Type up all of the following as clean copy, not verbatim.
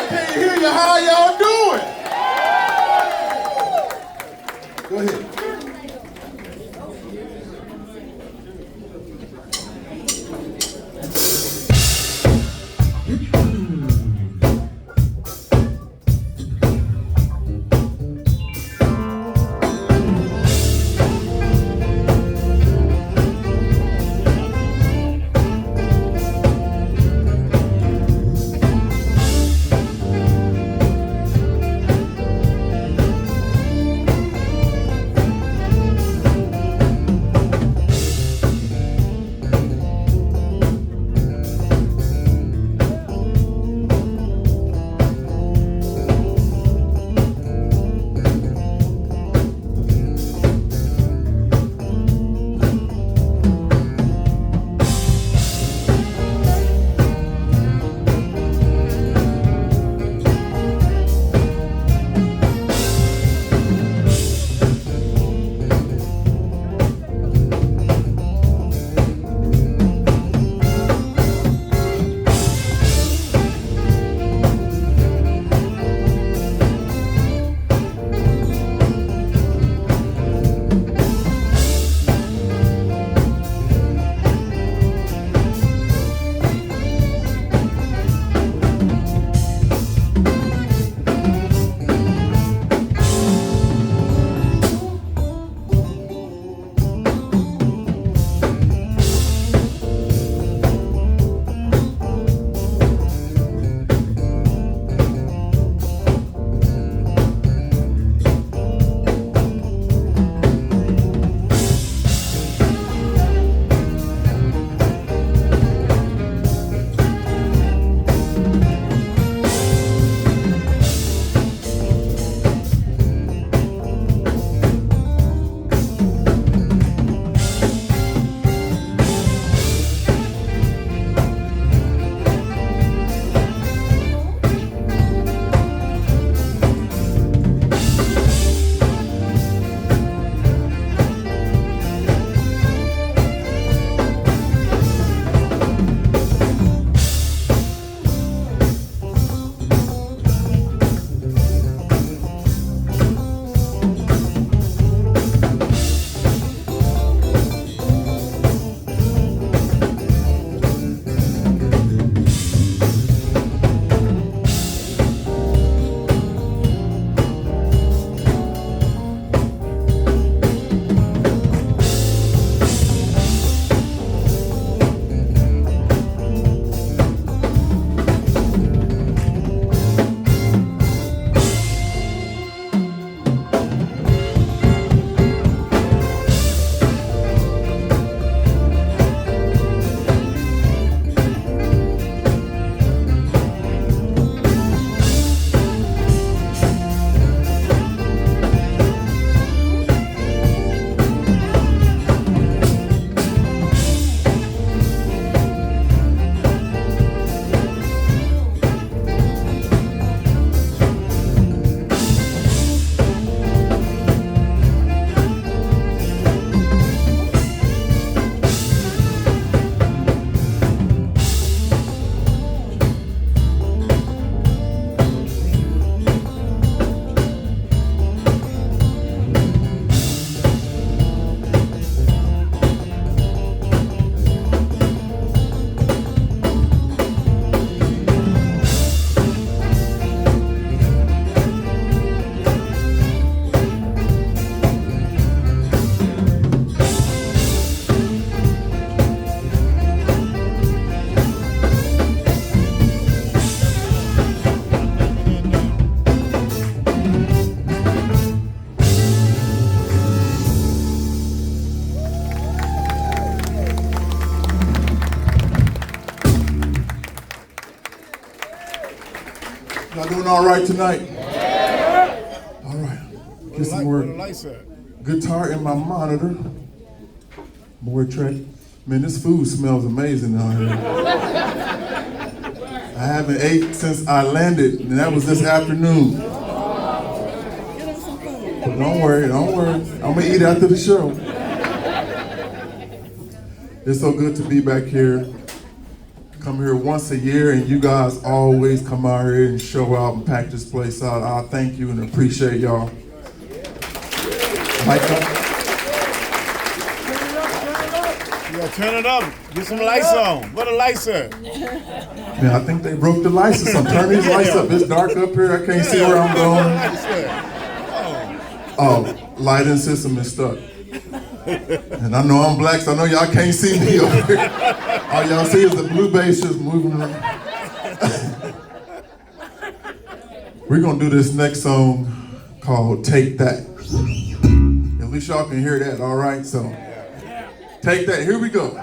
I can't hear you. How y'all doing? Go ahead. Y'all doing all right tonight? All right. Get some more guitar in my monitor. More track. Man, this food smells amazing down here. I haven't ate since I landed, and that was this afternoon. But don't worry. I'm gonna eat after the show. It's so good to be back here. come here once a year, and you guys always come out here and show out and pack this place out. I thank you and appreciate y'all. Mike up. Yeah, turn it up. Get some lights on. Where the lights at? Man, I think they broke the lights or something. Turn these lights up. It's dark up here. I can't see where I'm going. Oh, lighting system is stuck. And I know I'm black, so I know y'all can't see me over here. All y'all see is the blue bass just moving around. We're gonna do this next song called Take That. At least y'all can hear that, all right? So, take that, here we go.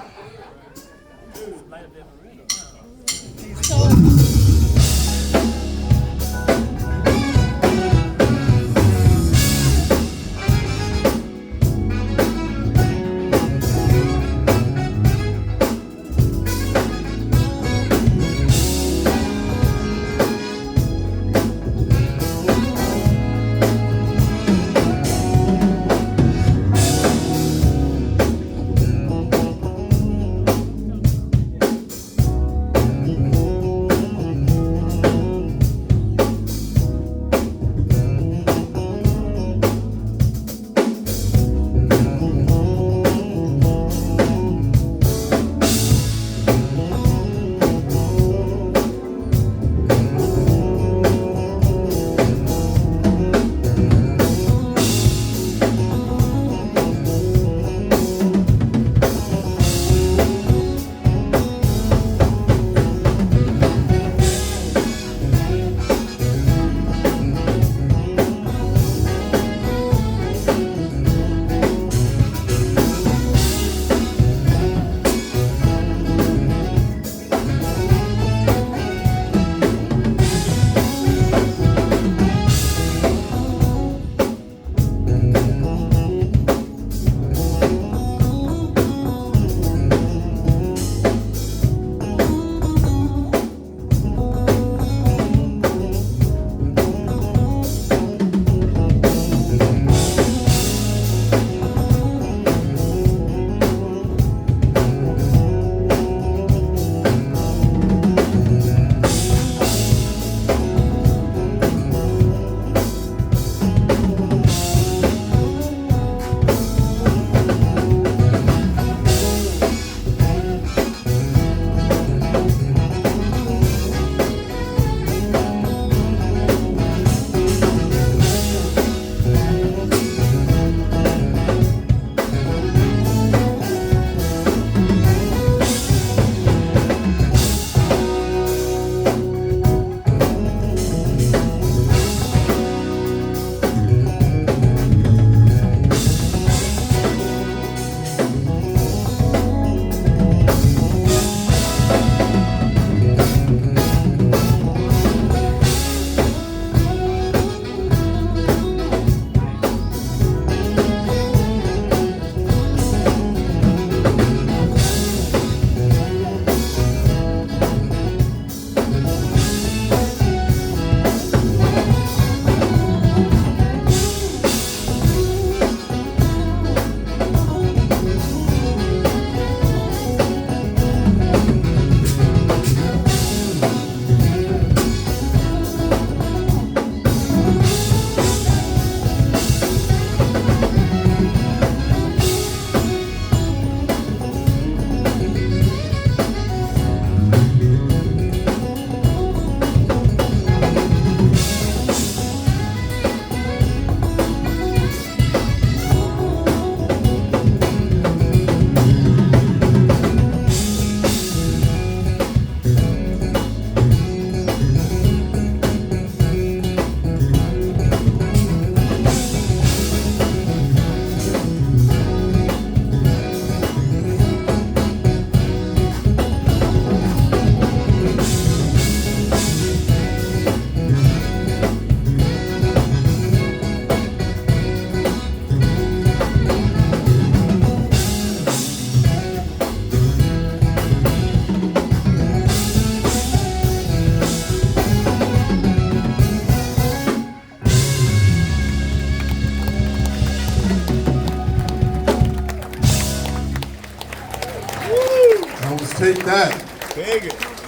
Take that. Take it.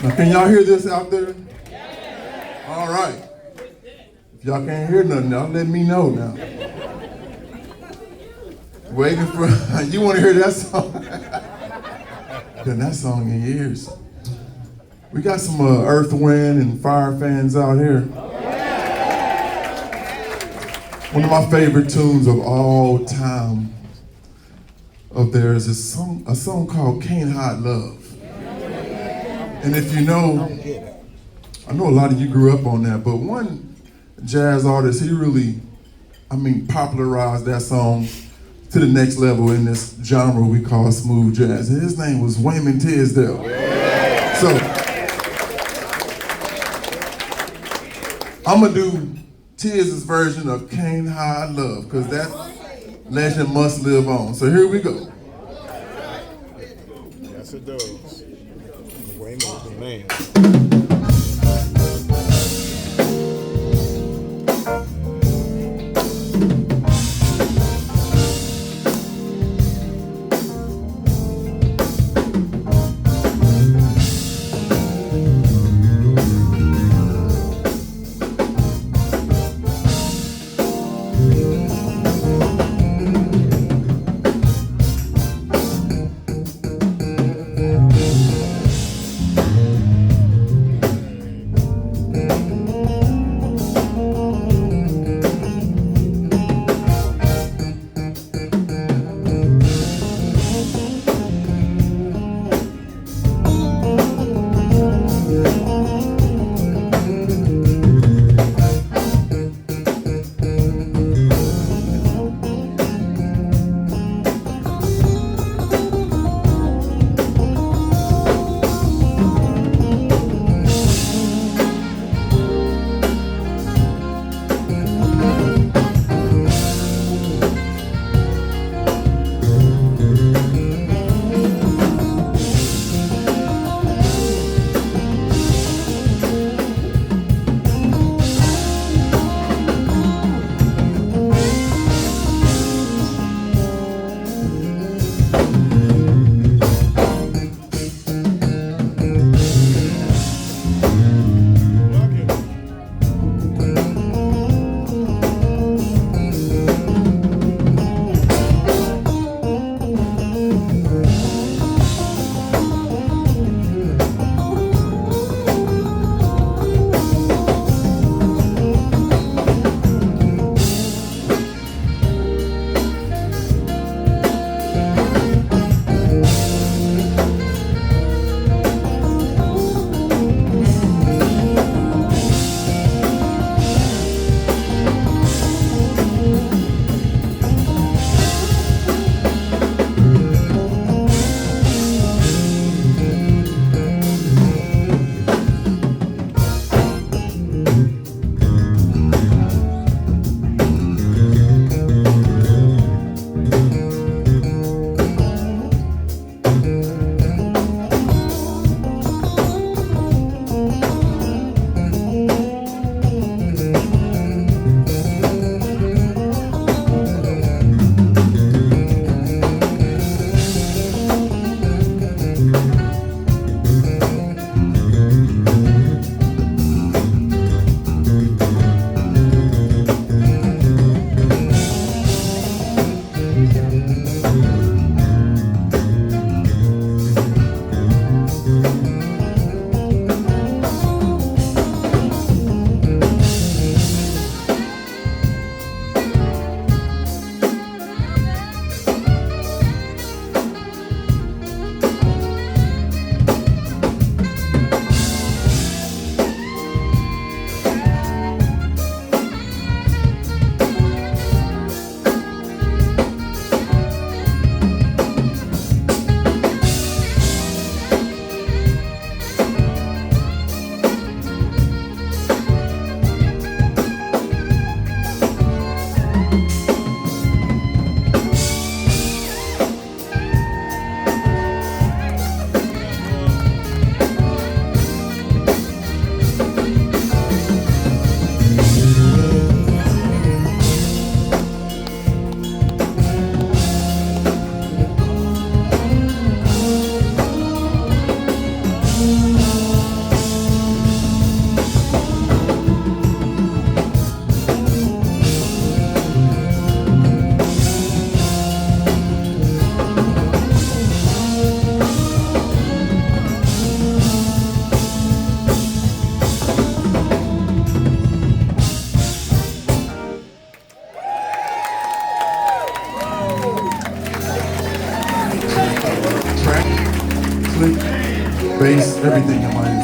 Now, can y'all hear this out there? All right. If y'all can't hear nothing, y'all let me know now. Waiting for, you want to hear that song? Been that song in years. We got some Earth, Wind, and Fire fans out here. One of my favorite tunes of all time of theirs is a song called Can't Hide Love. And if you know, I know a lot of you grew up on that, but one jazz artist, he really, popularized that song to the next level in this genre we call smooth jazz. And his name was Wayman Tisdale. So, I'm gonna do Tiz' version of Can't Hide Love, because that legend must live on. So here we go. Yes, it does. Wayman is the man.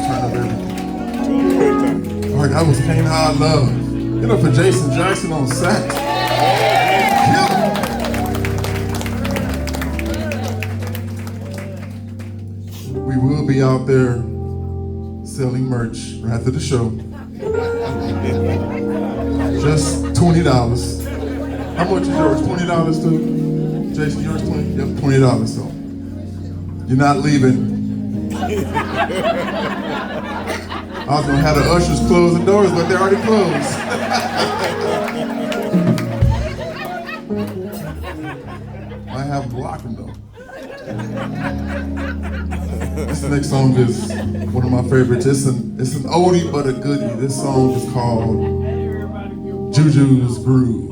turn up everything. Everything. All right, that was Can't Hide Love. Get up for Jason Jackson on sax. We will be out there selling merch right after the show. Just $20. How much is yours? $20 too? Jason, yours 20? Yep, $20. So you're not leaving. I was gonna have the ushers close the doors, but they're already closed. I have to lock them though. This next song is one of my favorites. It's an oldie but a goodie. This song is called Juju's Groove.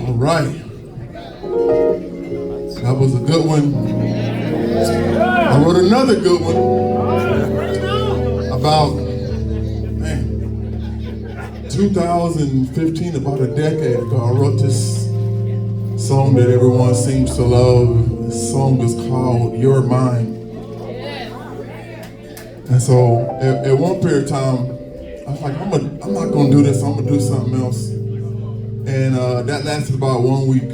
All right. That was a good one. I wrote another good one about, 2015, about a decade ago. I wrote this song that everyone seems to love. This song is called You're Mine. And so at one period of time, I was like, I'm not gonna do this, I'm gonna do something else. And that lasted about 1 week.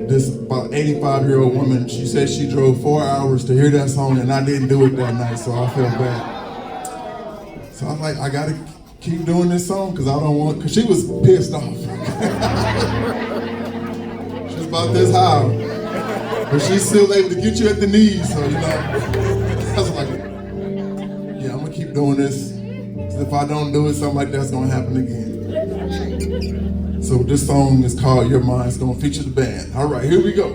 This about 85-year-old woman, she said she drove 4 hours to hear that song, and I didn't do it that night, so I felt bad. So I was like, I gotta keep doing this song because I don't want, because she was pissed off. She was about this high, but she's still able to get you at the knees, so you know. I was like, yeah, I'm gonna keep doing this. Because if I don't do it, something like that's gonna happen again. So this song is called Your Mind. It's gonna feature the band. All right, here we go.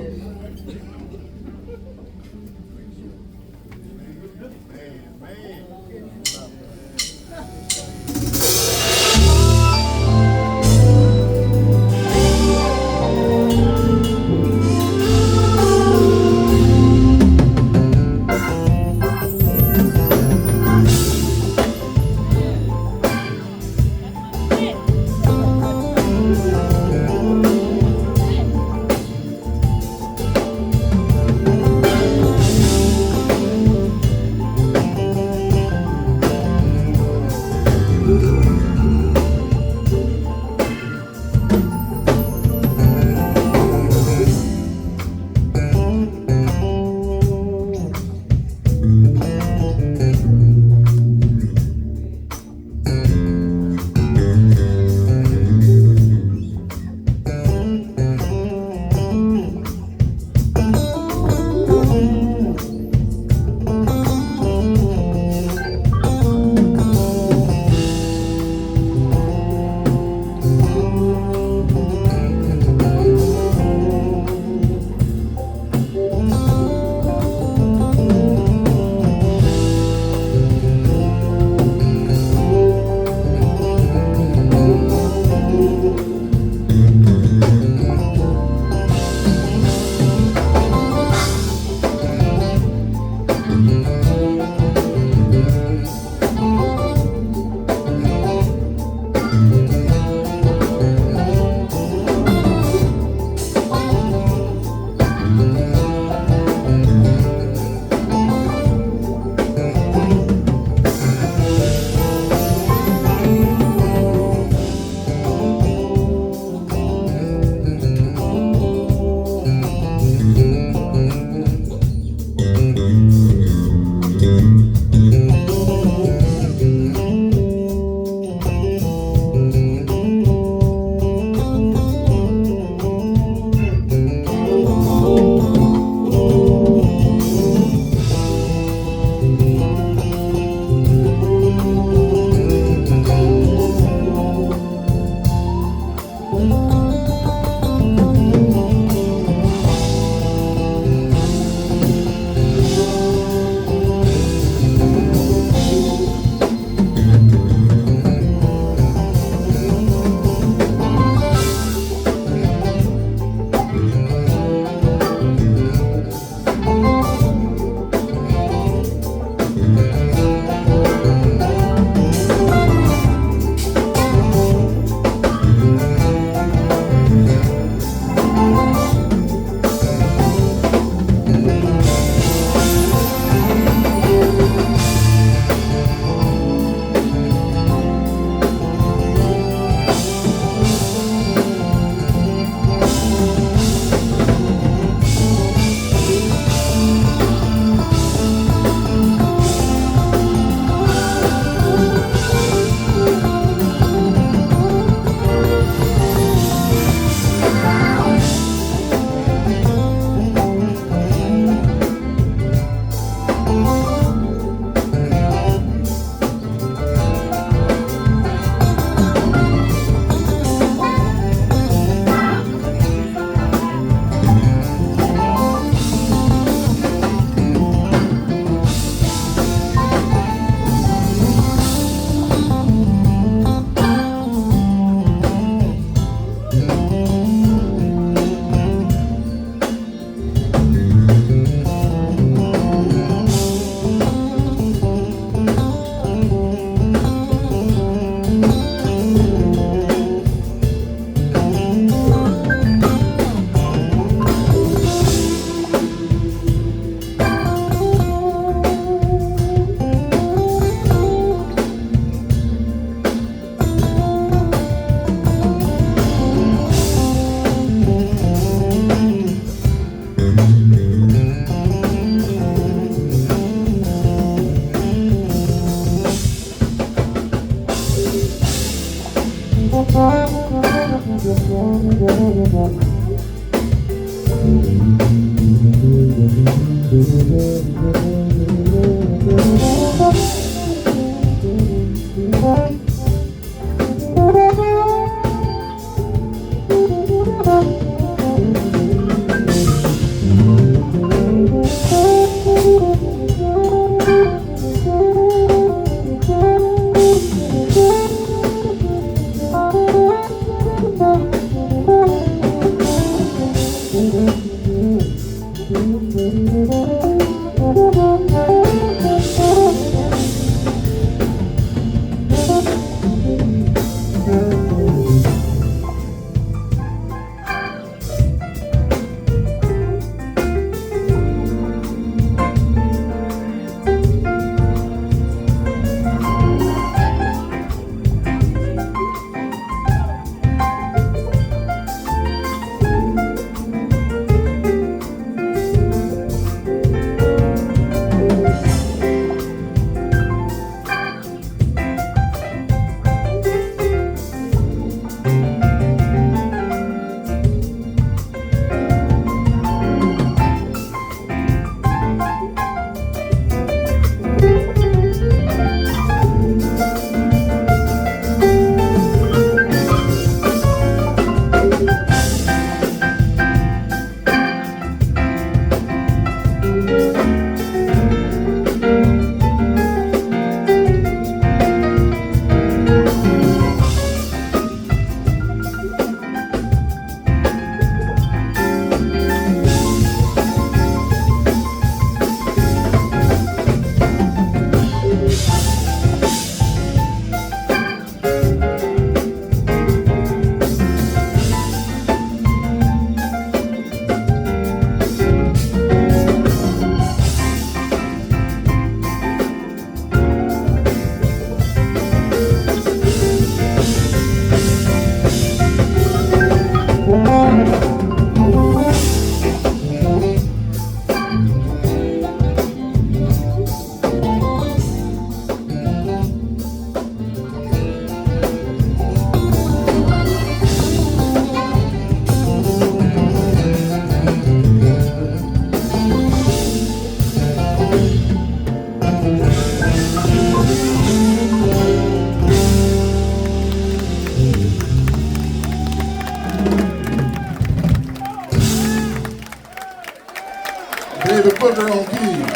David Booker on keys.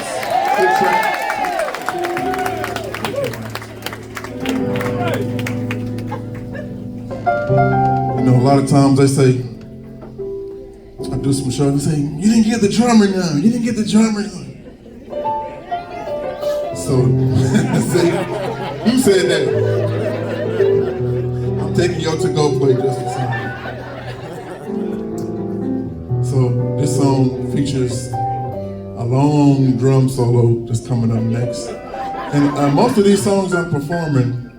Good track. You know, a lot of times they say, I do some shows, they say, you didn't get the drummer now, you didn't get the drummer now. So, see, you said that. I'm taking your to-go plate just for some. So, this song features a long drum solo that's coming up next. And most of these songs I'm performing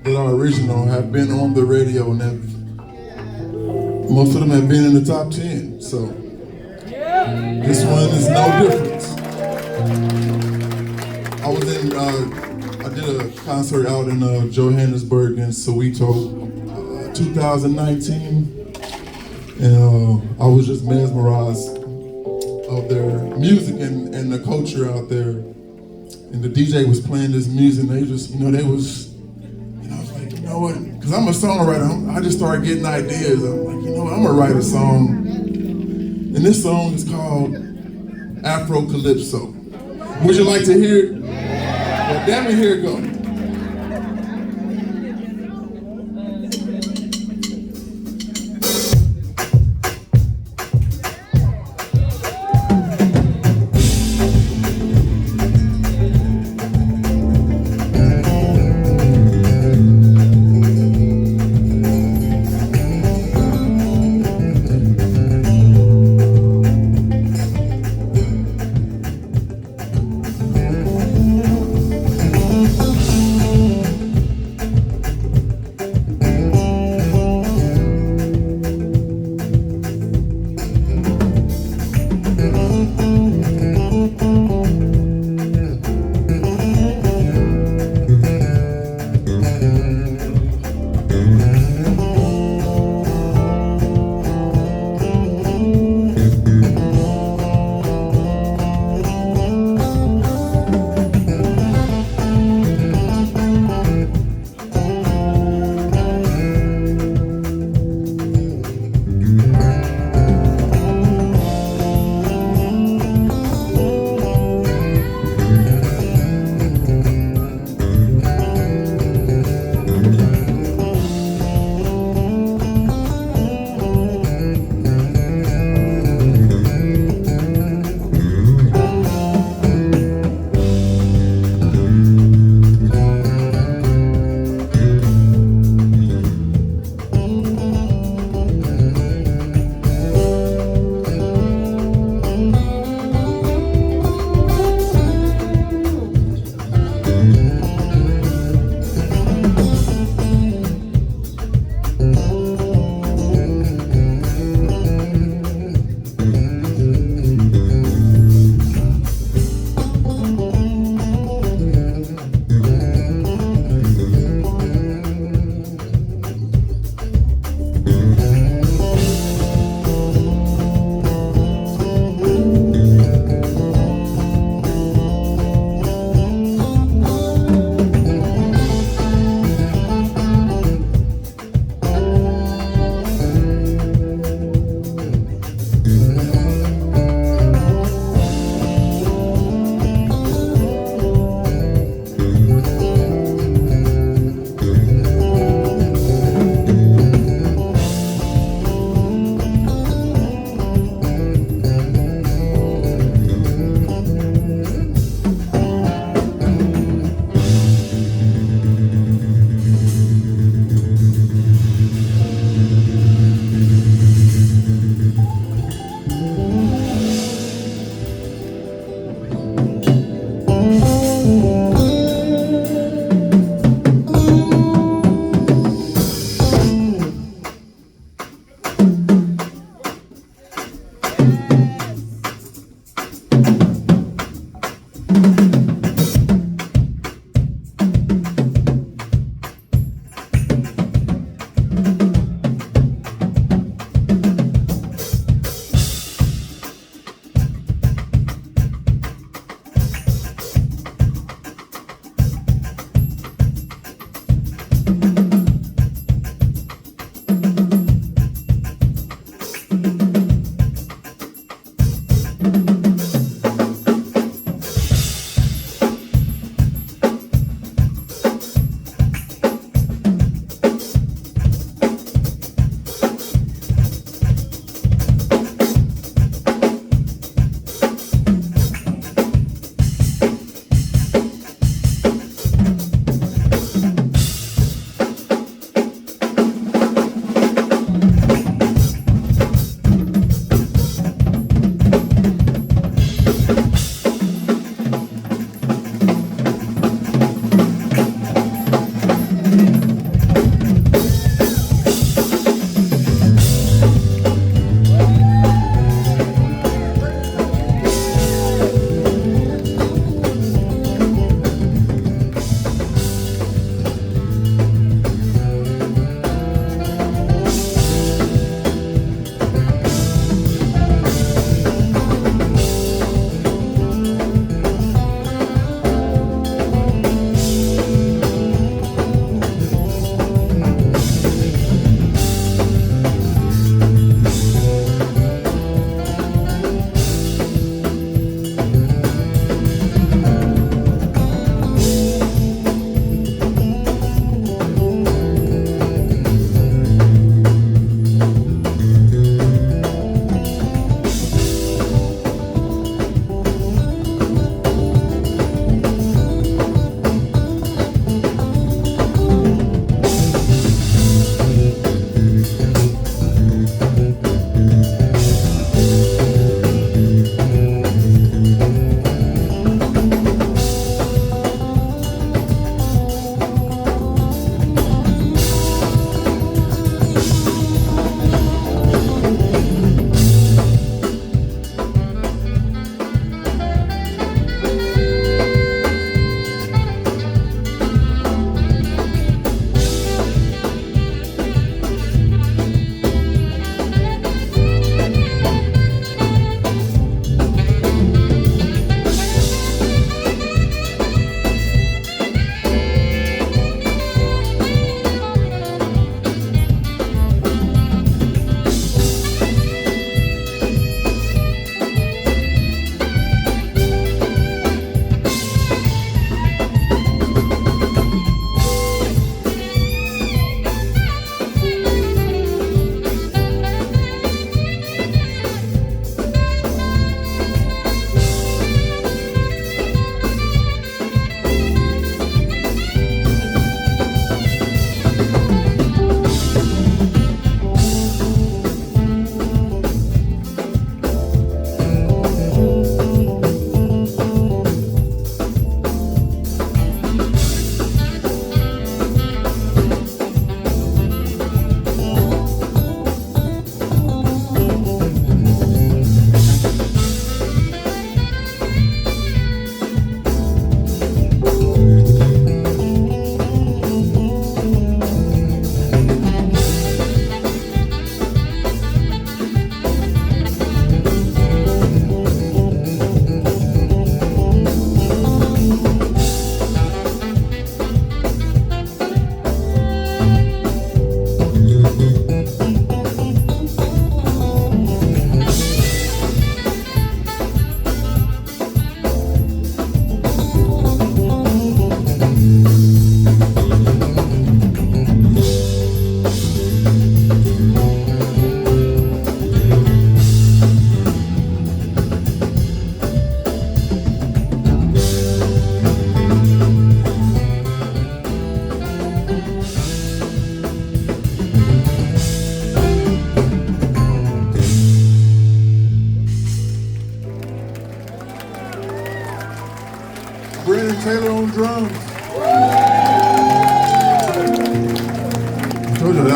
that are original have been on the radio and most of them have been in the top 10. So this one is no different. I did a concert out in Johannesburg in Soweto, 2019. And I was just mesmerized of their music and the culture out there. And the DJ was playing this music and I was like, you know what? Because I'm a songwriter, I just started getting ideas. I'm like, you know what? I'm gonna write a song. And this song is called Afro Calypso. Would you like to hear it? Well, damn it, here it goes.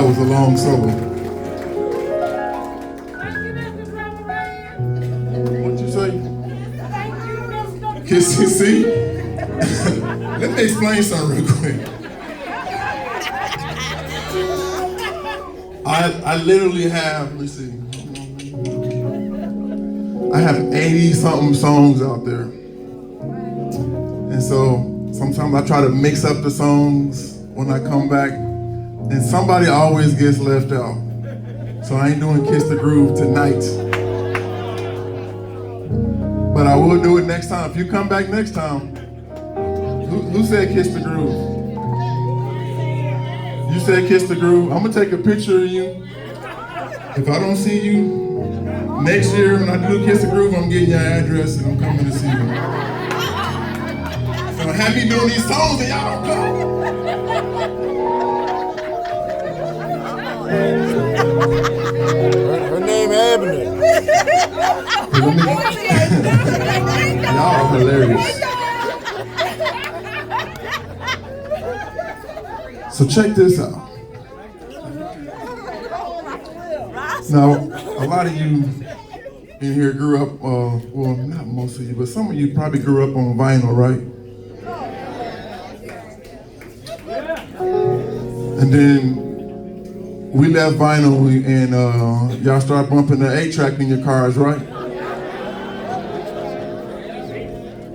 was a long solo. What'd you say? Kiss, see? Let me explain something real quick. I literally have, let's see. I have 80 something songs out there. And so sometimes I try to mix up the songs when I come back, and somebody always gets left out. So I ain't doing Kiss the Groove tonight. But I will do it next time. If you come back next time, who said Kiss the Groove? You said Kiss the Groove. I'm gonna take a picture of you. If I don't see you next year when I do Kiss the Groove, I'm getting your address and I'm coming to see you. So have me doing these songs and y'all don't come. Her name Ebony. Y'all are hilarious. So check this out. Now, a lot of you in here grew up, well, not most of you, but some of you probably grew up on vinyl, right? And then we left vinyl and y'all start bumping the 8-track in your cars, right?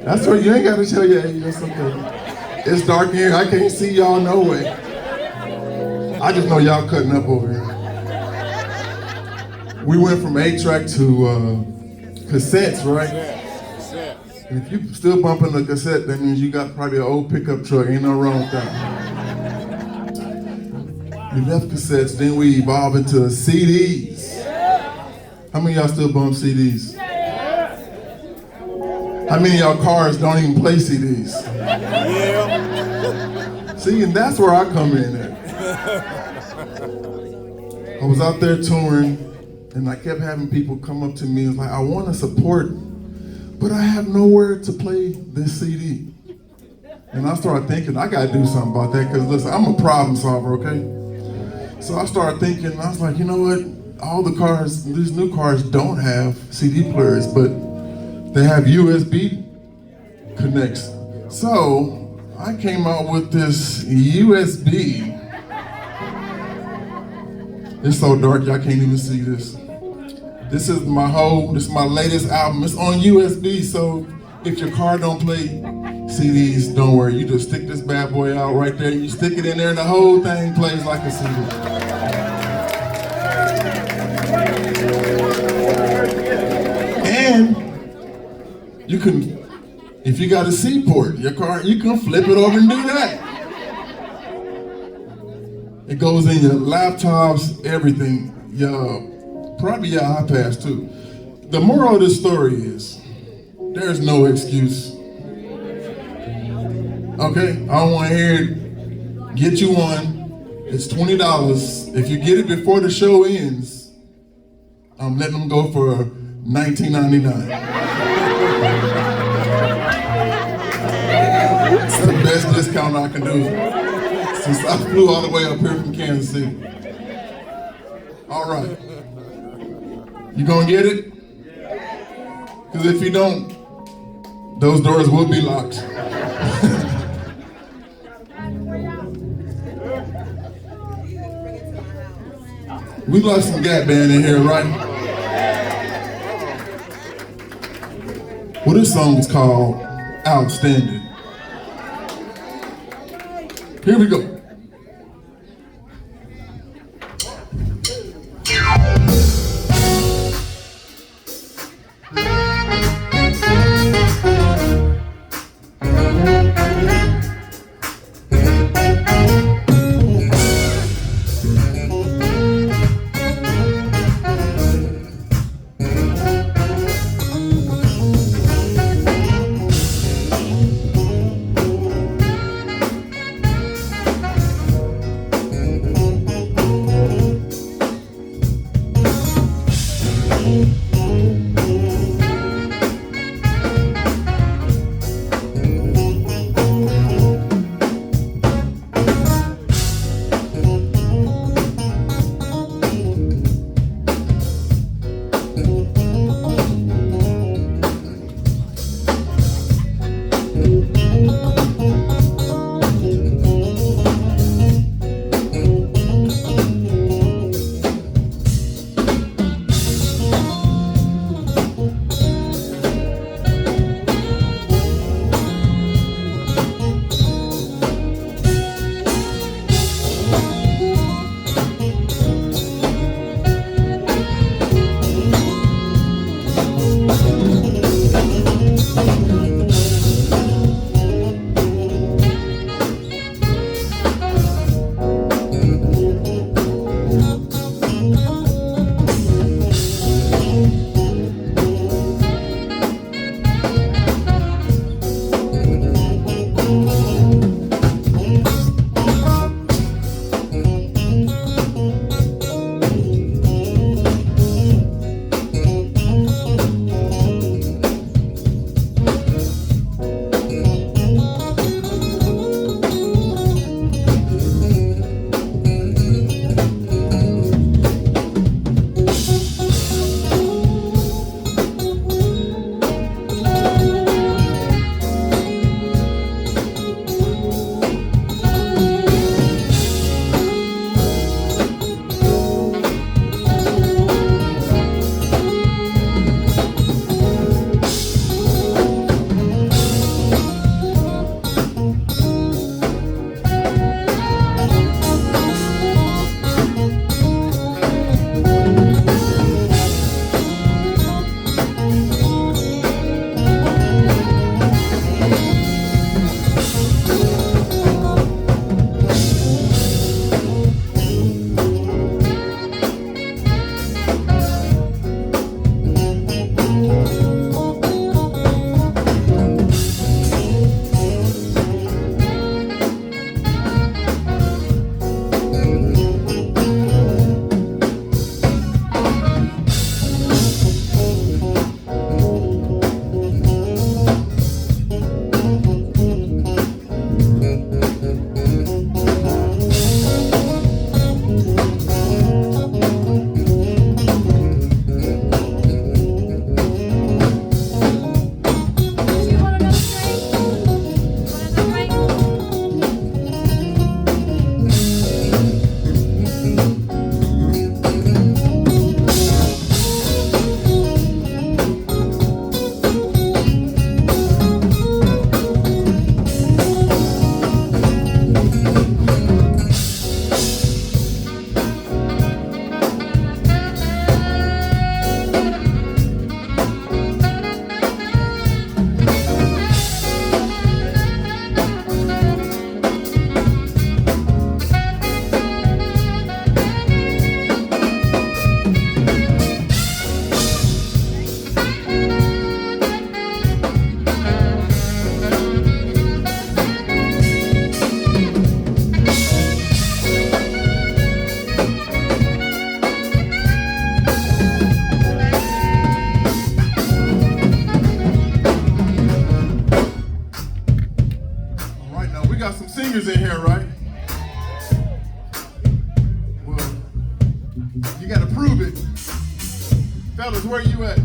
That's right, you ain't gotta tell your age, that's okay. It's dark in here, I can't see y'all no way. I just know y'all cutting up over here. We went from 8-track to cassettes, right? And if you still bumping the cassette, that means you got probably an old pickup truck, ain't no wrong with that. We left cassettes, then we evolved into CDs. How many of y'all still bump CDs? How many of y'all cars don't even play CDs? See, and that's where I come in at. I was out there touring, and I kept having people come up to me and like, I want to support, but I have nowhere to play this CD. And I started thinking, I got to do something about that, because listen, I'm a problem solver, okay? So I started thinking, and I was like, you know what? All the cars, these new cars don't have CD players, but they have USB connects. So I came out with this USB. It's so dark, y'all can't even see this. This is my latest album. It's on USB, so if your car don't play CDs, don't worry. You just stick this bad boy out right there, and you stick it in there, and the whole thing plays like a CD. And you can, if you got a C port, your car, you can flip it over and do that. It goes in your laptops, everything, probably your iPads too. The moral of this story is, there's no excuse. Okay, I don't want to hear it. Get you one. It's $20. If you get it before the show ends, I'm letting them go for $19.99. It's the best discount I can do since I flew all the way up here from Kansas City. All right. You gonna get it? Because if you don't, those doors will be locked. We love some Gap Band in here, right? Well, this song is called Outstanding. Here we go. singers in here, right? Well, you gotta prove it. Fellas, where you at?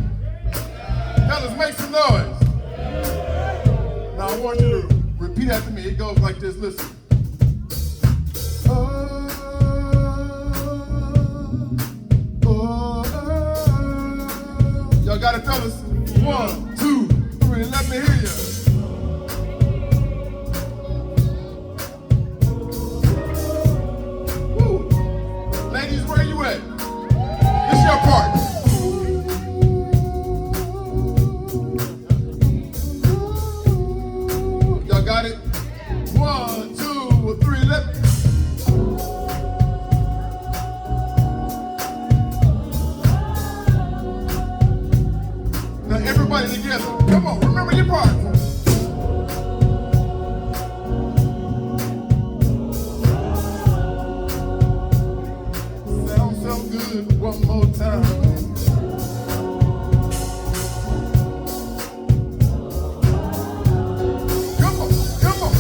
Fellas, make some noise. Now I want you to repeat after me. It goes like this, listen. Y'all got it, fellas? 1, 2, 3, let me hear you. Woo. Ladies, where you at? It's your part. Y'all got it? 1, 2, 3, let me. Now everybody together. Come on, remember your part. Sounds so good. One more time. Come on, come on,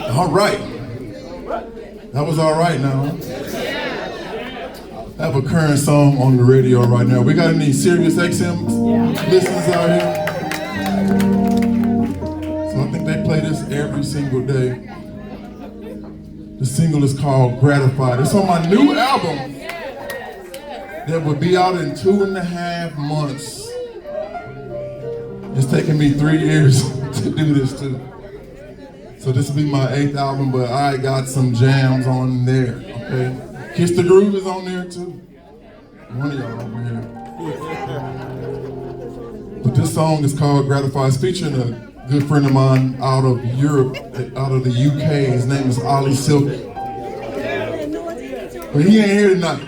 all right. That was all right now. I have a current song on the radio right now. We got any Sirius XM listeners out here? So I think they play this every single day. The single is called Gratified. It's on my new album that will be out in 2.5 months. It's taken me 3 years to do this too. So this will be my 8th album, but I got some jams on there, okay? Kiss the Groove is on there too. One of y'all over here. But this song is called Gratified. It's featuring a good friend of mine out of Europe, out of the UK. His name is Ollie Silk. But he ain't here tonight.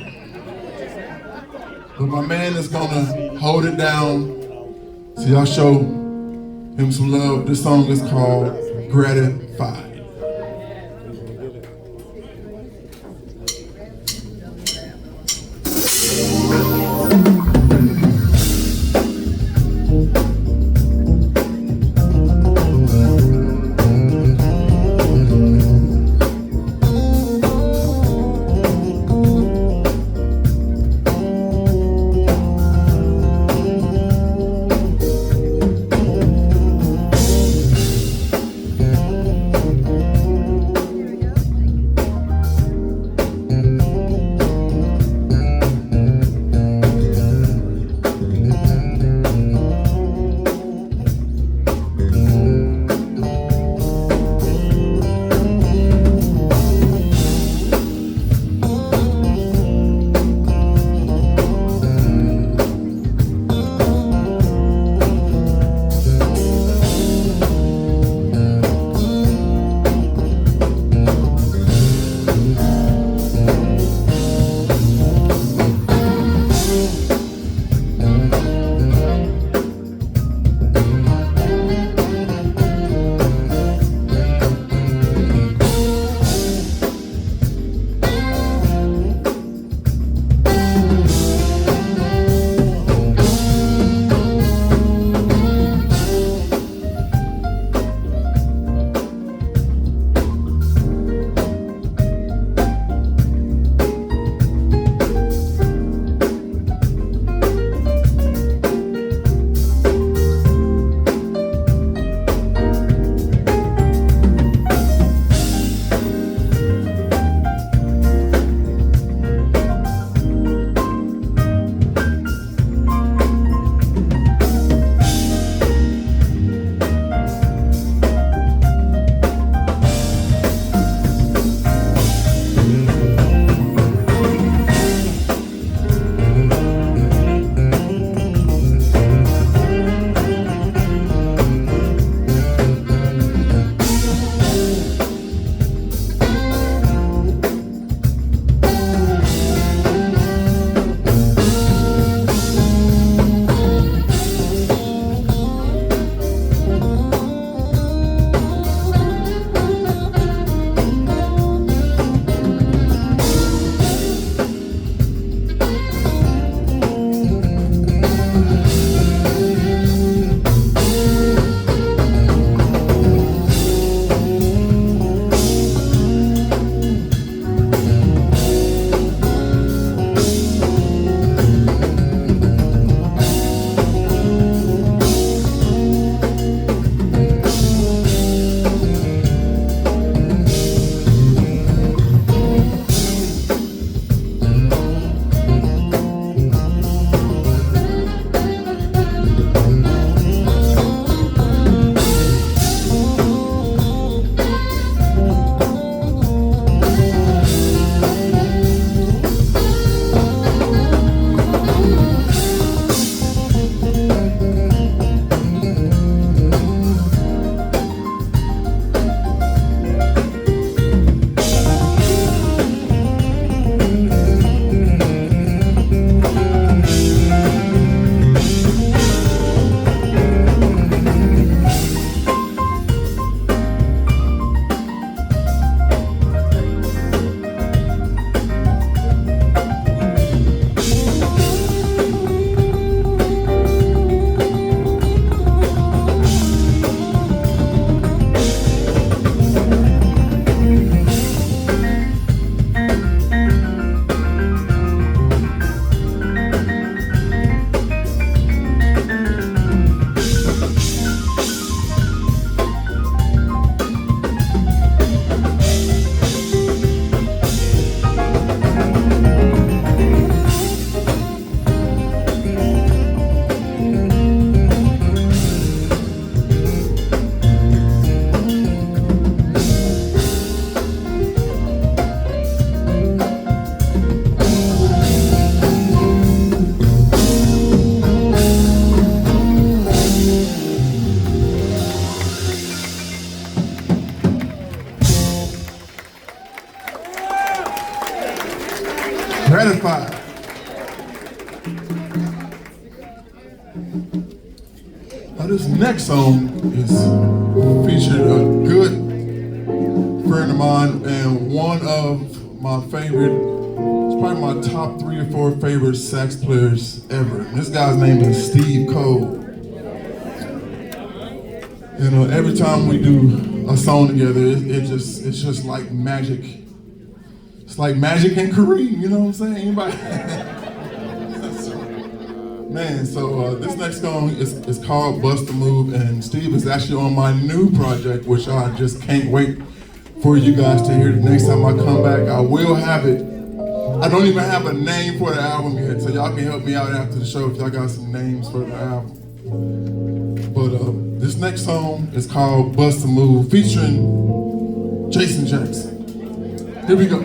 But my man is gonna hold it down. So y'all show him some love. This song is called Gratified. Gratified. Now this next song is featured a good friend of mine and one of my favorite, it's probably my top 3 or 4 favorite sax players ever. And this guy's name is Steve Cole. You know, every time we do a song together, it's just like magic. It's like magic and Kareem, you know what I'm saying? Anybody? Man, so this next song is called Bust a Move, and Steve is actually on my new project, which I just can't wait for you guys to hear. The next time I come back, I will have it. I don't even have a name for the album yet, so y'all can help me out after the show if y'all got some names for the album. But this next song is called Bust a Move, featuring Jason Jackson. Here we go.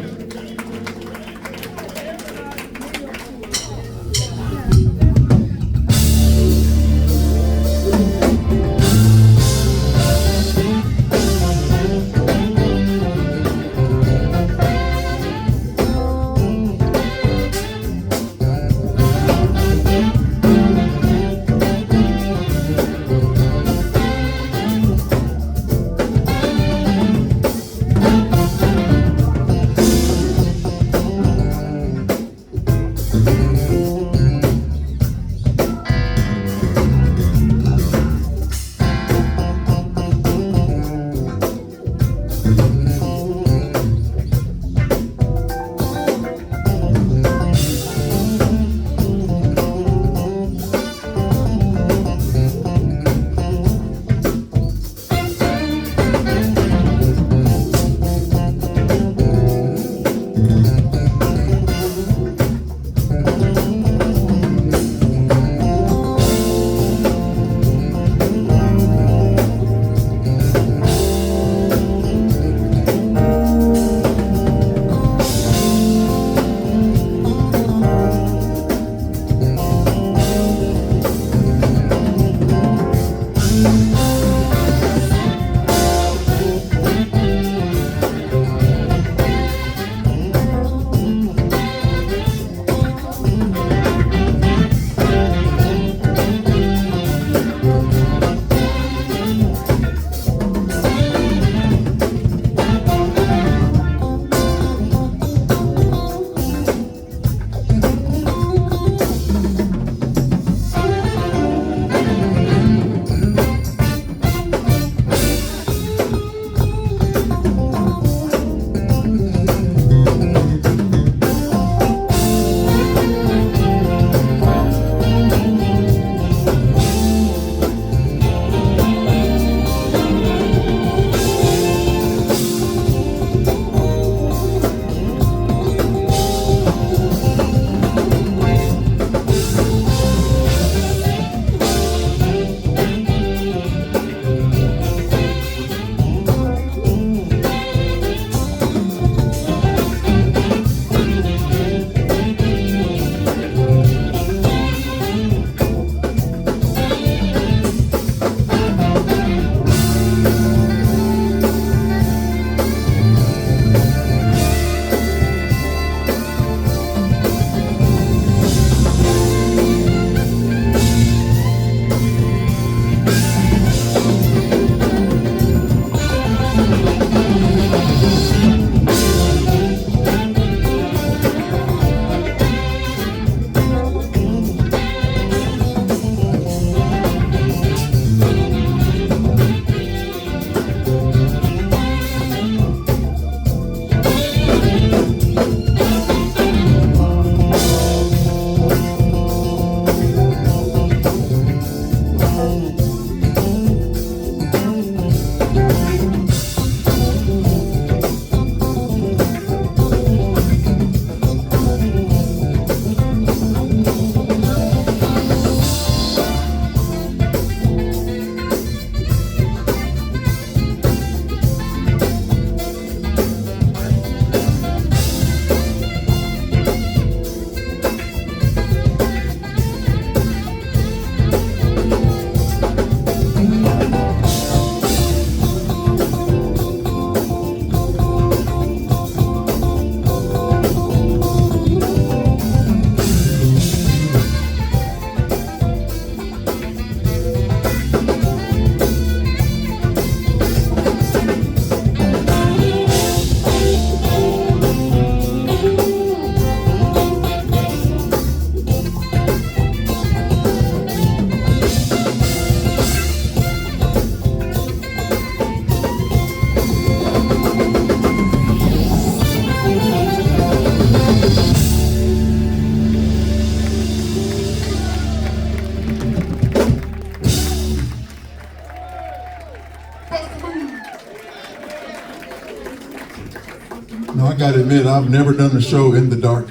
gotta admit, I've never done a show in the dark.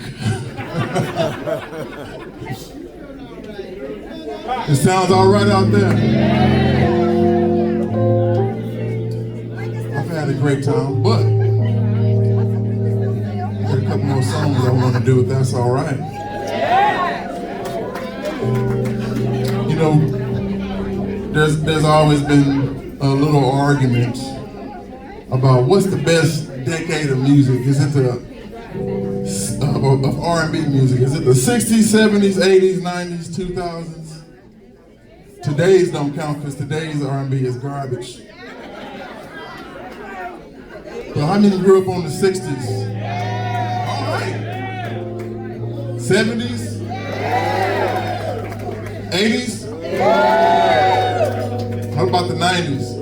It sounds all right out there. I've had a great time, but I got a couple more songs I want to do if that's all right. You know, there's always been a little argument about what's the best decade of music. Is it the of R&B music? Is it the 60s, 70s, 80s, 90s, 2000s? Today's don't count because today's R&B is garbage. But how many grew up on the 60s? All right. 70s? 80s? How about the 90s?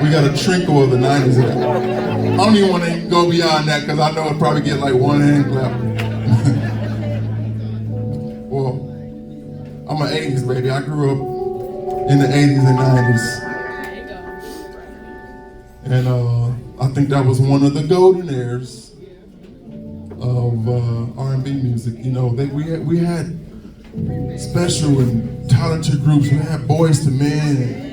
We got a trinkle of the 90s. I don't even want to go beyond that because I know it'll probably get like one hand clap. Well, I'm an 80s baby. I grew up in the 80s and 90s. And I think that was one of the golden eras of R&B music. You know, we had special and talented groups. We had Boys to Men.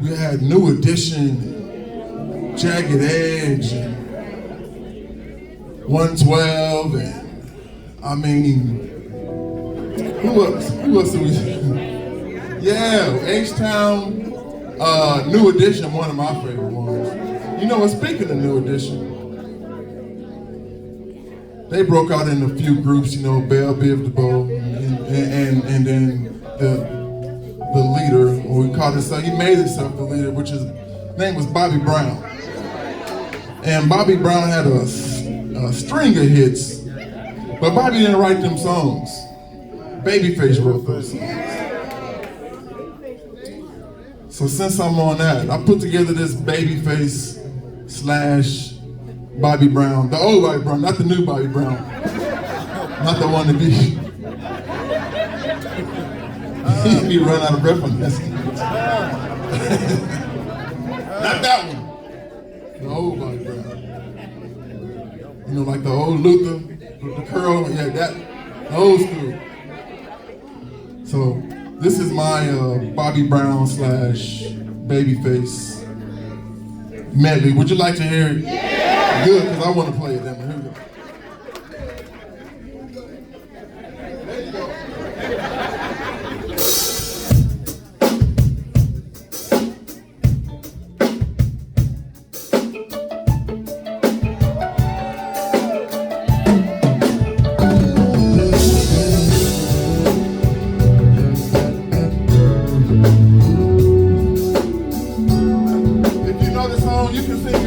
We had New Edition, Jagged Edge, and 112, and I mean, who else do we? Yeah, H-Town, New Edition, one of my favorite ones. You know, speaking of New Edition, they broke out in a few groups, you know, Bell Biv DeVoe, and then the leader, or we called himself, he made himself the leader, which his name was Bobby Brown. And Bobby Brown had a string of hits, but Bobby didn't write them songs. Babyface wrote those songs. So since I'm on that, I put together this Babyface / Bobby Brown, the old Bobby Brown, not the new Bobby Brown, not the one to be. He run out of breath on this. Not that one. The old Bobby Brown. You know, like the old Luther, with the curl, yeah, that, the old school. So this is my Bobby Brown / Babyface medley. Would you like to hear it? Yeah. Good, because I want to play it. Then. Here we go. There you go. You can sing it.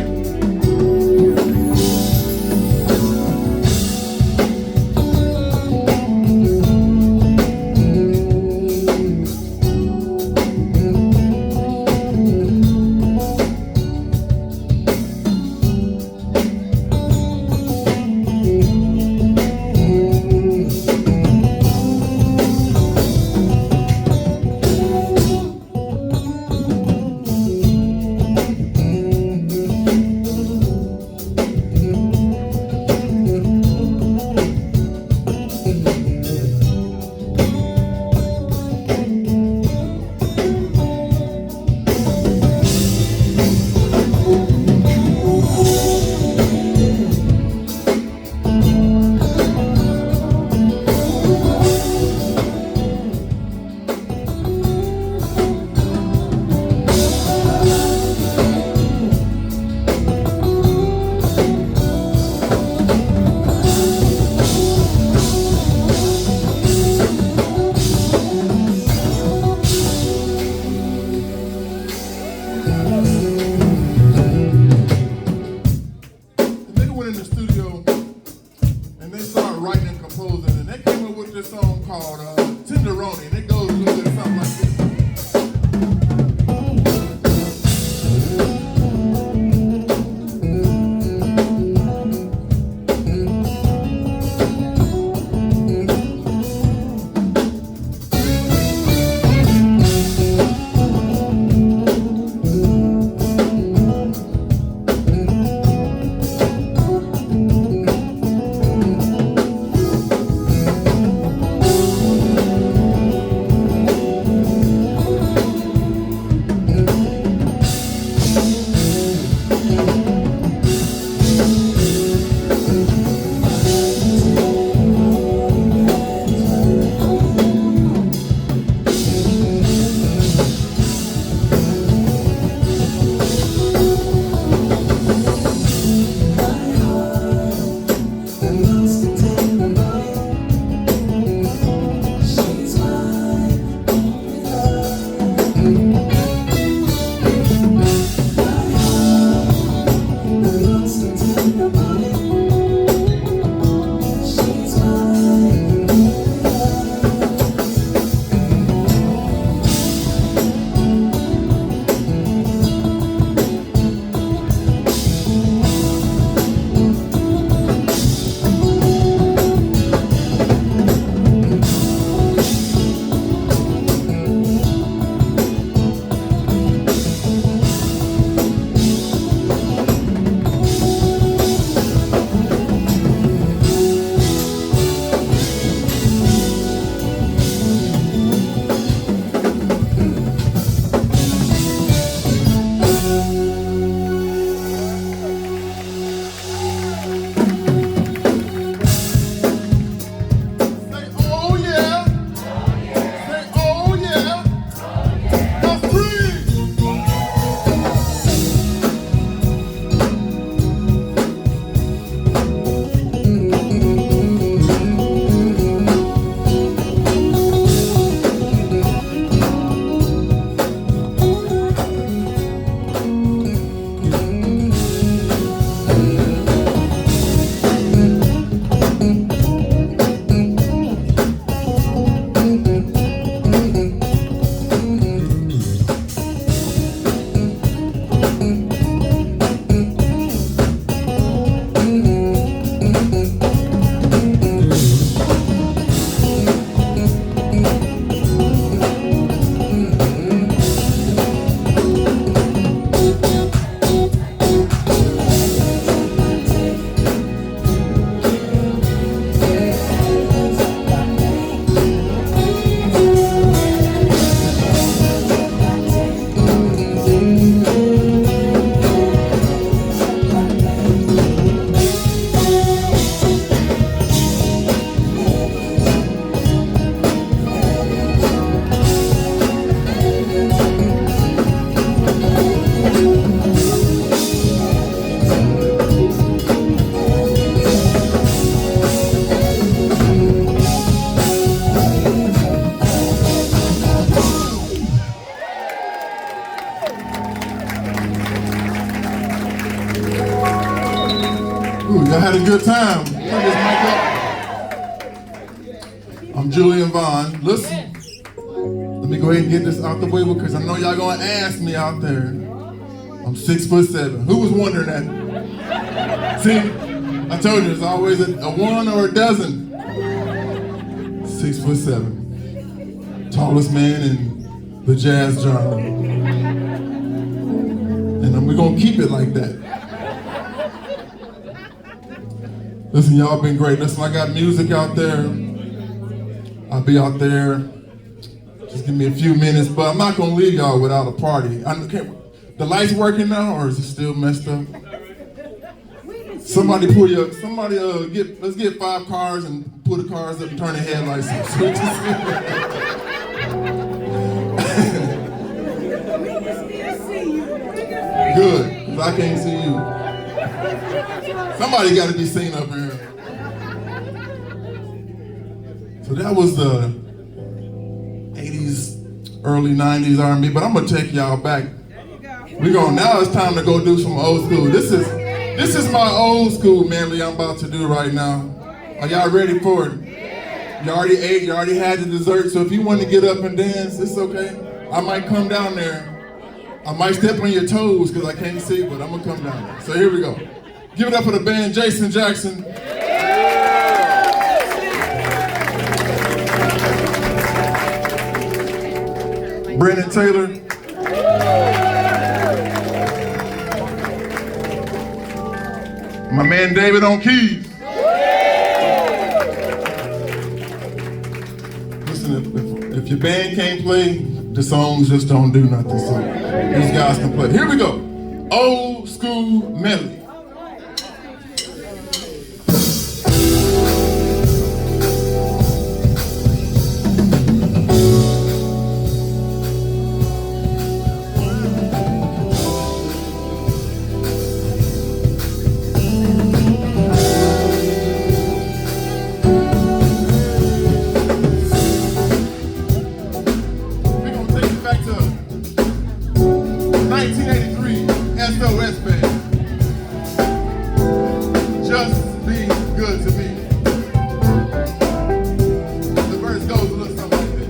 Ooh, y'all had a good time. Turn this mic up. I'm Julian Vaughn. Listen, let me go ahead and get this out the way because I know y'all gonna ask me out there. I'm 6'7". Who was wondering that? See, I told you, it's always a one or a dozen. 6'7". Tallest man in the jazz genre. And we're gonna keep it like that. Listen, y'all been great. Listen, I got music out there. I'll be out there. Just give me a few minutes, but I'm not gonna leave y'all without a party. The lights working now, or is it still messed up? Somebody let's get 5 cars and pull the cars up and turn the headlights on. So good, because I can't see you. Somebody got to be seen up here. So that was the 80s, early 90s R&B, but I'm going to take y'all back. Now it's time to go do some old school. This is my old school medley I'm about to do right now. Are y'all ready for it? You already ate, you already had the dessert, so if you want to get up and dance, it's okay. I might come down there. I might step on your toes because I can't see, but I'm going to come down there. So here we go. Give it up for the band, Jason Jackson. Brandon Taylor. My man David on keys. Listen, if your band can't play, the songs just don't do nothing. So these guys can play. Here we go. Old school medley. SOS band. Just be good to me. The verse goes a little something like this.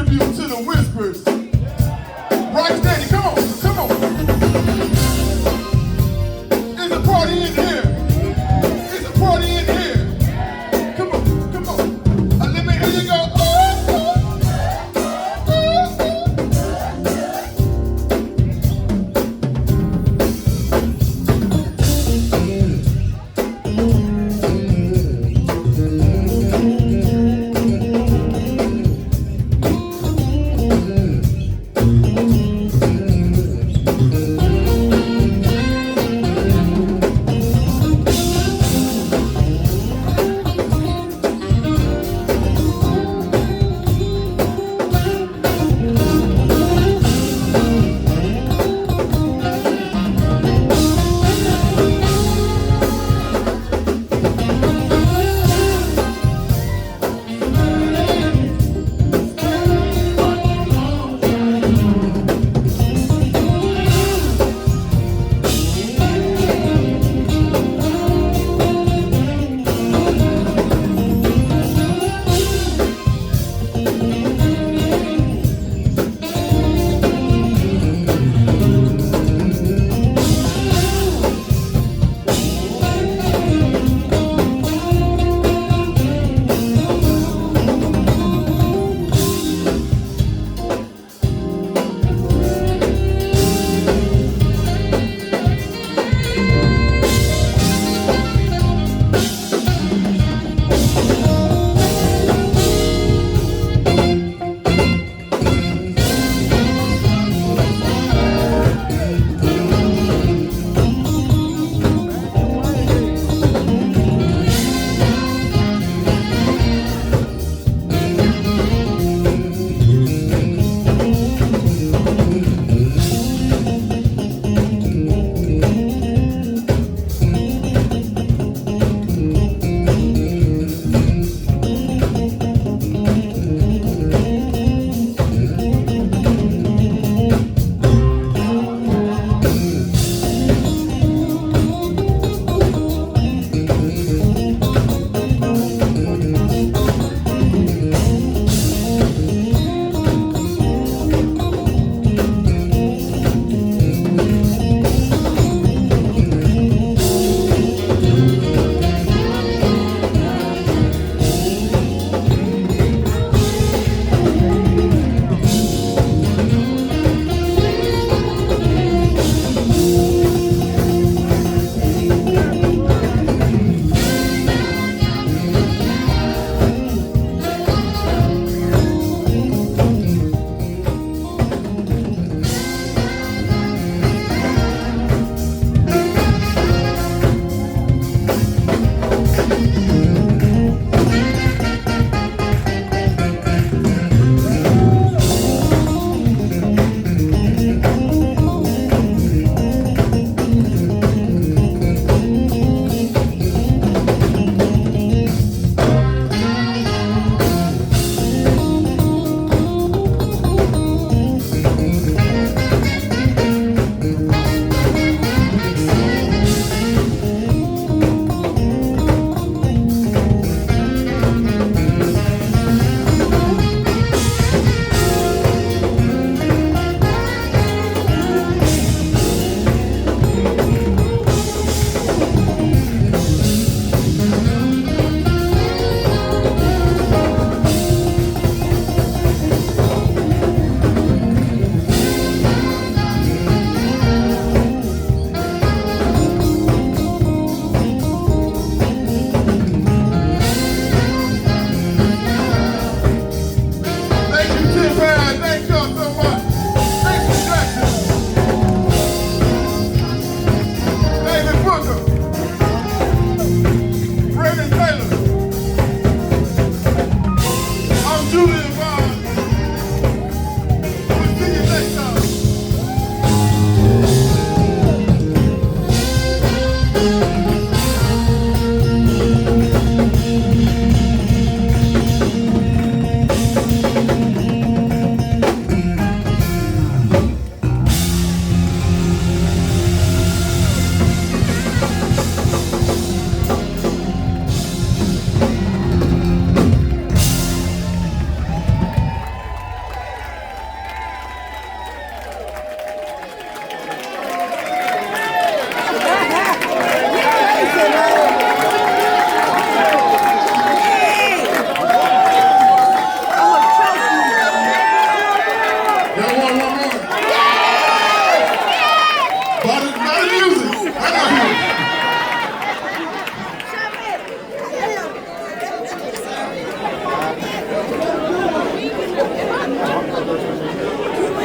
tribute to the whispers. Right, Daddy, come on, come on.